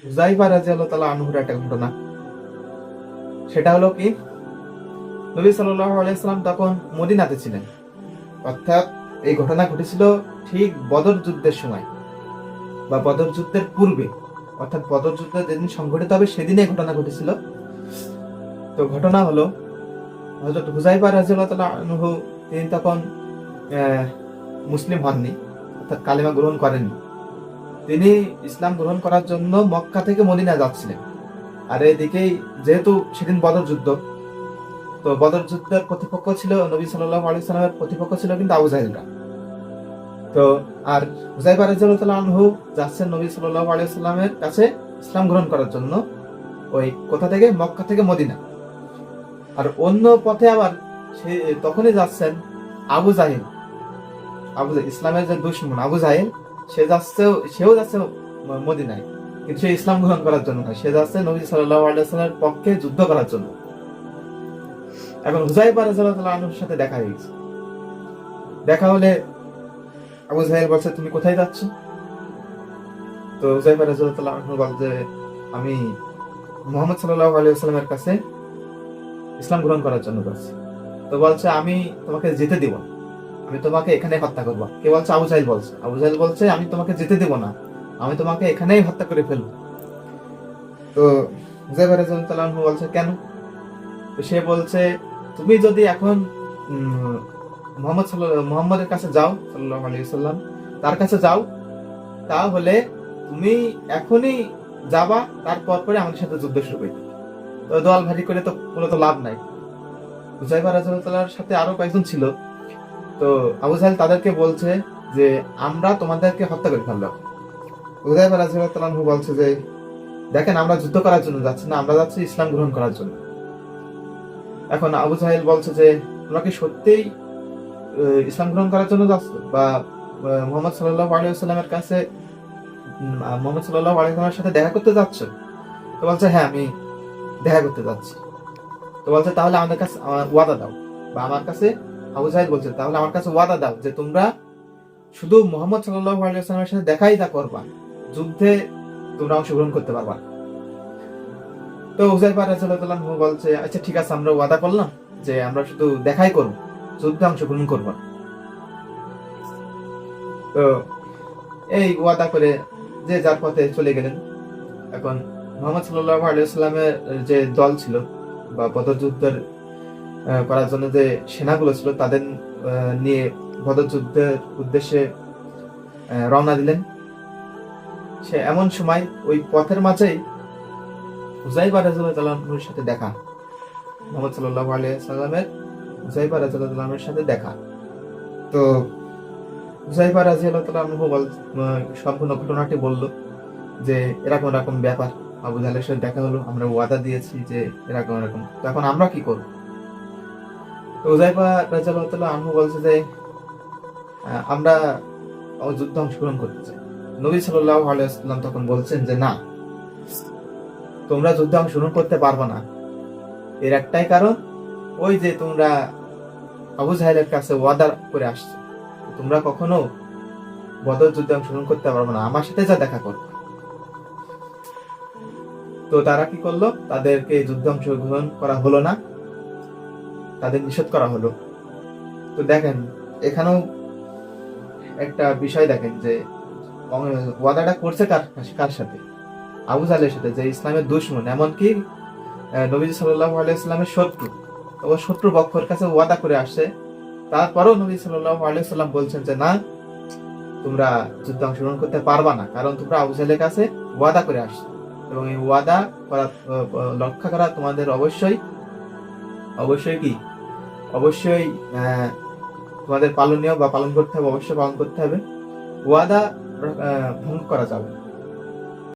হুযায়ফা রাদিয়াল্লাহু তাআলা আনহুর একটা ঘটনা। সেটা হলো কি, নবী সাল্লাল্লাহু আলাইহি সাল্লাম তখন মদিনাতে ছিলেন। অর্থাৎ এই ঘটনা ঘটেছিল ঠিক বদর যুদ্ধের সময় বা বদর যুদ্ধের পূর্বে, অর্থাৎ বদর যুদ্ধ যেদিন সংঘটিত হবে সেদিনে ঘটনা ঘটেছিল। তো ঘটনা হলো, হযরত হুযায়ফা রাদিয়াল্লাহু তাআলা আনহু তিনি তখন মুসলিম হননি, অর্থাৎ কালেমা গ্রহণ করেননি। তিনি ইসলাম গ্রহণ করার জন্য মক্কা থেকে মদিনা যাচ্ছিলেন। আর এদিকেই যেহেতু সেদিন বদর যুদ্ধ, তো বদর যুদ্ধের প্রতিপক্ষ ছিল নবী সাল্লাল্লাহু আলাইহি সাল্লামের প্রতিপক্ষ ছিল কিন্তু আবু জাহেলরা। তো আর হুযায়ফা রাদিয়াল্লাহু তাআলা আনহু যাচ্ছেন নবী সাল্লাল্লাহু আলাইহি সাল্লামের কাছে ইসলাম গ্রহণ করার জন্য, ওই কোথা থেকে, মক্কা থেকে মদিনা। আর অন্য পথে আবার সে তখনই যাচ্ছেন আবু জাহেল, ইসলামের যে দুশমন আবু জাহেল, সেও যাচ্ছে মদিনায়, কিন্তু সে ইসলাম গ্রহণ করার জন্য না, সে যাচ্ছে নবী সাল্লাল্লাহু আলাইহি ওয়াসাল্লামের পক্ষে যুদ্ধ করার জন্য। এখন হুযায়ফা রাদিয়াল্লাহু তাআলা আনহুর সাথে দেখা হয়েছে। দেখা হলে আবু জাহেল বলছে, তুমি কোথায় যাচ্ছ? তো হুযায়ফা রাদিয়াল্লাহু তাআলা আনহু বলছে, আমি মুহাম্মদ সাল্লাল্লাহু আলাইহি ওয়াসাল্লামের কাছে ইসলাম গ্রহণ করার জন্য যাচ্ছি। তো বলছে, আমি তোমাকে যেতে দিব না, আমি তোমাকে এখানে হত্যা করবো। কে বলছে? আবু জাহেল বলছে। আবু জাহেল বলছে, আমি তোমাকে যেতে দেব না, আমি তোমাকে এখানেই হত্যা করে ফেলবো। তো হুযায়ফা রাদিয়াল্লাহু তাআলা আনহু বলছে, কেন? তো সে বলছে, তুমি যদি এখন মুহাম্মদের কাছে যাও, সাল্লাল্লাহু আলাইহি ওয়াসাল্লাম তার কাছে যাও, তাহলে তুমি এখনই যাবা, তারপর পরে আমাদের সাথে যুদ্ধ শুরু করবে। তো দল ভারী করে তো কোনো তো লাভ নাই। হুযায়ফা রাদিয়াল্লাহু তাআলার সাথে আরো কয়েকজন ছিল। তো আবু জাহেল তাদেরকে বলছে যে, আমরা তোমাদেরকে হত্যা করে ফেললাম। হুযায়ফা রাদিয়াল্লাহু তাআলা আনহু বলছে যে, দেখেন, আমরা যুদ্ধ করার জন্য যাচ্ছি না, আমরা যাচ্ছি ইসলাম গ্রহণ করার জন্য। এখন আবু জাহেল বলছে যে, তোমরা কি সত্যিই ইসলাম গ্রহণ করার জন্য যাচ্ছ, বা মুহাম্মদ সাল্লাল্লাহু আলাইহি ওয়াসাল্লামের কাছে, মুহাম্মদ সাল্লাল্লাহু আলাইহি ওয়াসাল্লামের সাথে দেখা করতে যাচ্ছ? তো বলছে, হ্যাঁ, আমি দেখা করতে যাচ্ছি। তো বলছে, তাহলে আমাদের কাছে ওয়াদা দাও, বা আমার কাছে, আবু জাহেল বলছে, তাহলে আমার কাছে ওয়াদা দাও যে তোমরা শুধু মুহাম্মদ সাল্লাল্লাহু আলাইহি ওয়াসাল্লামের সাথে দেখাই তা করবা, যুদ্ধে তোমরা অংশগ্রহণ করতে পারবা। তো হুযায়ফা রাদিয়াল্লাহু তাআলা আনহু বলছে, আচ্ছা ঠিক আছে, আমরা ওয়াদা করলাম যে আমরা শুধু দেখাই করব, যুদ্ধে অংশগ্রহণ করব না। তো এই ওয়াদা করে যে যার পথে চলে গেলেন। এখন মুহাম্মদ সাল্লাল্লাহু আলাইহি ওয়াসাল্লামের যে দল ছিল, বা বদর যুদ্ধের করার জন্য যে সেনাগুলো ছিল, তাদের নিয়ে বদর যুদ্ধের উদ্দেশ্যে রওনা দিলেন। সে এমন সময় ওই পথের মাঝেই হুযায়ফা রাদিয়াল্লাহু তাআলা আনহুর সাথে দেখা, মুহাম্মদ সাল্লাল্লাহু আলাইহি ওয়াসাল্লামের হুযায়ফা রাদিয়াল্লাহু তাআলা আনহুর সাথে দেখা। তো হুযায়ফা রাদিয়াল্লাহু তাআলা আনহু সম্পূর্ণ ঘটনাটি বলল যে, এরকম এরকম ব্যাপার, আবু জাহেলের সাথে দেখা হলো, আমরা ওয়াদা দিয়েছি যে এরকম এরকম, তো এখন আমরা কি করব? তো হুযায়ফা রাদিয়াল্লাহু তাআলা আনহু বলছে যে, আমরা যুদ্ধে অংশগ্রহণ করতে চাই। নবী সাল্লাল্লাহু আলাইহি ওয়াসাল্লাম তখন বলছেন যে, না, তোমরা যুদ্ধে অংশগ্রহণ করতে পারবে না। এর একটাই কারণ, ওই যে তোমরা আবু জাহেলের কাছে ওয়াদা করে আসছো, তোমরা কখনো বদর যুদ্ধে অংশগ্রহণ করতে পারবে না, আমার সাথে যা দেখা করো। তো তারা কি করলো? তাদেরকে যুদ্ধে অংশগ্রহণ করা হলো না, তাদের নিষেধ করা হলো। তো দেখেন, এখানেও একটা বিষয় দেখেন যে ওয়াদাটা করছে কার সাথে? আবু জাহেলের সাথে, যে ইসলামের দুশমন, এমনকি নবী সাল্লাল্লাহু আলাইহি ওয়াসাল্লামের শত্রু। ও শত্রু পক্ষের কাছে ওয়াদা করে আসছে, তারপরেও নবী সাল্লাল্লাহু আলাইহি ওয়াসাল্লাম বলছেন যে, না, তোমরা যুদ্ধে অংশগ্রহণ করতে পারবা না, কারণ তোমরা আবু জাহেলের কাছে ওয়াদা করে আসছো, এবং এই ওয়াদা করা, রক্ষা করা তোমাদের অবশ্যই কি, অবশ্যই তোমাদের পালনীয় বা পালন করতে হবে, অবশ্যই পালন করতে হবে। ওয়াদা ভঙ্গ করা যাবে না।